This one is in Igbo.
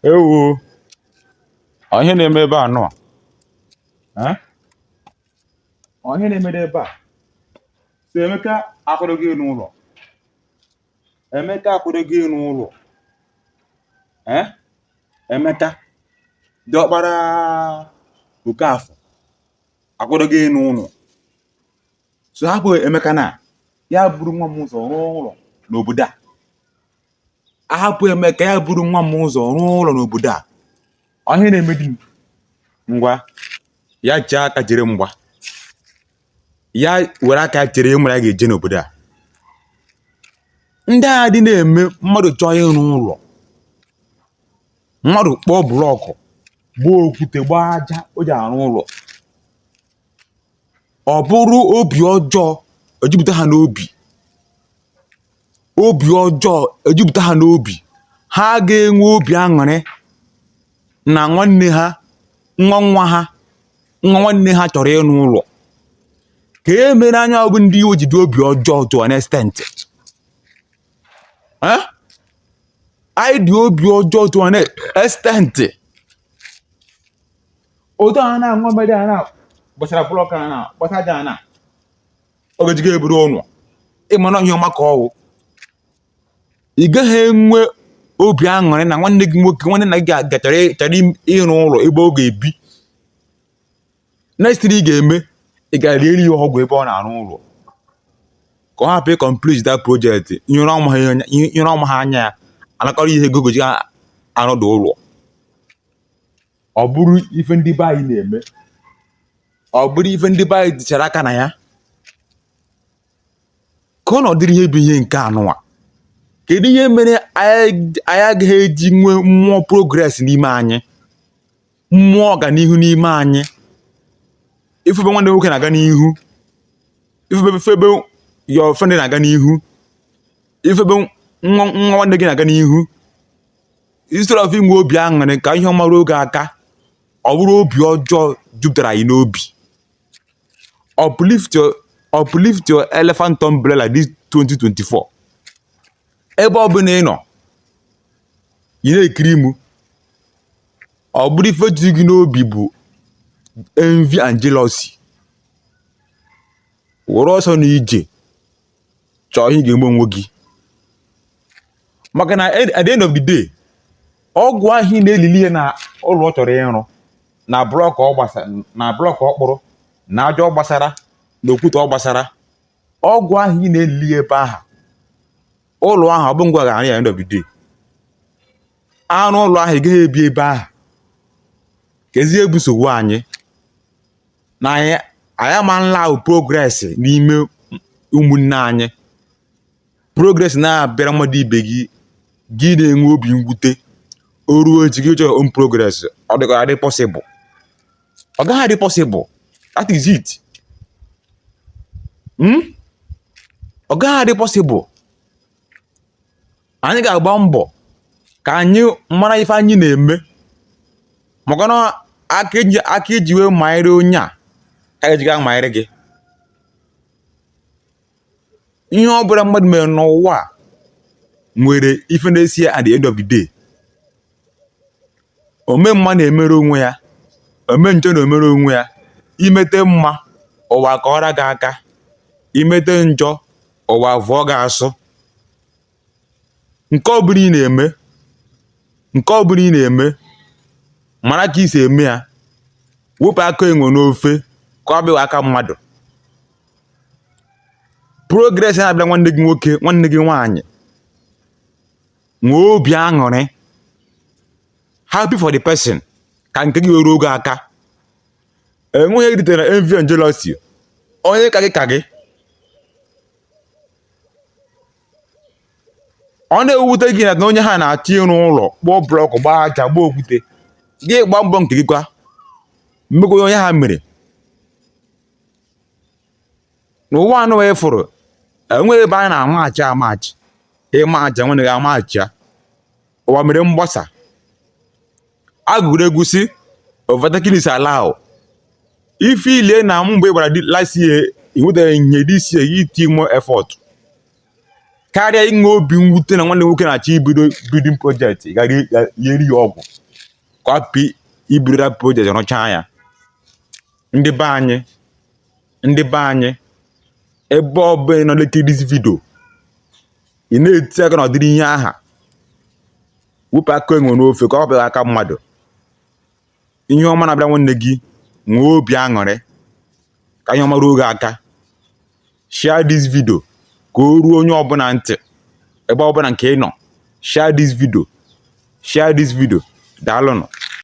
Ewo, onye na-eme ebe a nọ? Eh? Onye na-eme ebe a? So Emeka akwadoghị n'ụlọ. Emeka akwadoghị n'ụlọ. Emeka diọkpara Okafor akwadoghị n'ụlọ. So hapụ Emeka na ya buru nwa m ụzọ rụọ ụlọ n'obodo a. Ahapụ Emeka ya buru nwa m ụzọ rụọ ụlọ n'obodo a. Onye na-eme di m ngwa ya jee aka jere mgba. Ya were aka chere ịmara ya ga-eje n'obodo a. Ndị agha dị na-eme mmadụ chọọ ịrụ ụlọ, mmadụ kpọọ blọkụ, gbaa okwute, gbaa aja o ji arụ ụlọ. Ọ bụrụ obi ọjọọ ejupụta ha n'obi. Obi ọjọọ ejupụta ha n'obi. Ha ga-enwe obi aṅụrị na nwanne ha, nwa nwanne ha chọrọ ịrụ ụlọ. Ka e mere anya ọ bụ ndị iwe jide obi ọjọọ to an extent. Anyị dị obi ọjọọ to an extent. Otu a na-anwa mmiri a na gbasara blọk a na gbasa aja na ọ ga-ejiga eburu ụlọ. Ịma na ihe ọma ka ọwụ. Ị gaghị enwe obi aṅụrị na nwanne gị nwoke, nwanne na gị chọrọ ịrụ ụlọ ebe ọ ga-ebi. Next ị ga-eme, ị ga-eri ya ọgwụ ebe ọ na-arụ ụlọ ka ọ hapụ complete that project. Nyere ọma ha anya ya anakọrọ ihe ego ji arụda ụlọ. Ọ bụrụ ife ndị be anyị na-eme, ọ bụrụ ife ndị be anyị tichara aka na ya ka ọ nọdịrị ihe bụ ihe nke anụnwa. Kedu ihe mere anyị agaghị eji nwee mmụọ progress n'ime anyị, mmụọ ọganihu n'ime anyị? Ifebe nwanne nwoke na-aga n'ihu, ifebe your friend na-aga n'ihu, ifebe nwa nwanne gị na-aga n'ihu. Instead of inwe obi aṅụrị ka ihe ọma ruo oge aka, ọ bụrụ obi ọjọọ jupụtara anyị n'obi. Uplift your elephant umbrella this 2024. Ebe ọ bụla ị nọ, ị na-ekiri mụ, ọ bụrụ ife juru gị n'obi bụ envy and jealousy, were ọsọ na ije chọọ ihe ga-eme onwe gị. Maka na at the end of the day, ọgwụ ahụ ị na-elili ihe na ụlọ ọ chọrọ ịrụ, na blọk ọ gbasara, na blọk ọ kpụrụ, na aja ọ gbasara, na okwute ọ gbasara, ọgwụ ahụ ị na-elili ebe ahụ, ụlọ ahụ ọ bụ ngwa ga-arụ ya end of the day. Arụ ụlọ ahụ ị gaghị ebi ebe ahụ. Kezie bụ nsogbu anyị na anyị amanla ahụ progress n'ime ụmụnne anyị. Progress na-abịara mmadụ ibe gị, gị na-enwe obi mwute. O ruo echi gị chọrọ own progress, ọ dịghị adị possible. Ọ gaghị adị possible. That is it. Ọ gaghị adị possible. Anyị ga-agba mbọ ka anyị mara ife anyị na-eme. Maka na aka eji wee manyere onye a ka ejiga manyere gị. Ihe ọ bụla mmadụ mere n'ụwa nwere ife na-esi at the end of the day. Ome mma na-emere onwe ya, ome njọ na-emere onwe ya. Imete mma, ụwa kọọrọ gị aka. Imete njọ, ụwa vụọ gị asụ. Nke ọ bụla ị na-eme, mara ka isi eme ya. Wepụ aka enwe n'ofe ka ọ bịa aka mmadụ. Progress na-abịa nwanne gị nwoke, nwanne gị nwaanyị, nwee obi aṅụrị, happy for the person, ka nke gị were oge aka. Enweghị editere envy and jealousy. Onye ka gị ọ na-ewute gị na onye ha na-achọ ịrụ ụlọ, kpọọ blọkụ, gbaa aja, gbaa okwute, gị gba mbọ nke gị kwa mmekọ onye ha mere. N'ụwa anụ wee fụrụ, enweghị ebe a na-amachi amachi. Ịma aja nwanne gị amachi ya. Ụwa mere mgbasa. Agụrụ egwusi, overtaking is allowed. Ife ile na mgbe gbara last year, ị nwetaghị ihe this year, iti more effort. karịa inwe obi mwute na nwanne nwoke na-achọ ibido building project gara lieri ya ọgwụ ka ọ pị ibido that project rụchaa ya. Ndị be anyị ebe ọbụla nọ lekiri this video ị na-eti aka na ọdịrị ihe aha wepụ aka enwe n'ofe ka ọ bụghị aka mmadụ. Ihe ọma na-abịa nwanne gị nwee obi aṅụrị ka ihe ọma ruo gị aka. Share this video ka o ruo onye ọbụla ntị ebe ọbụla nke ị nọ. Share this video. Daalụnụ.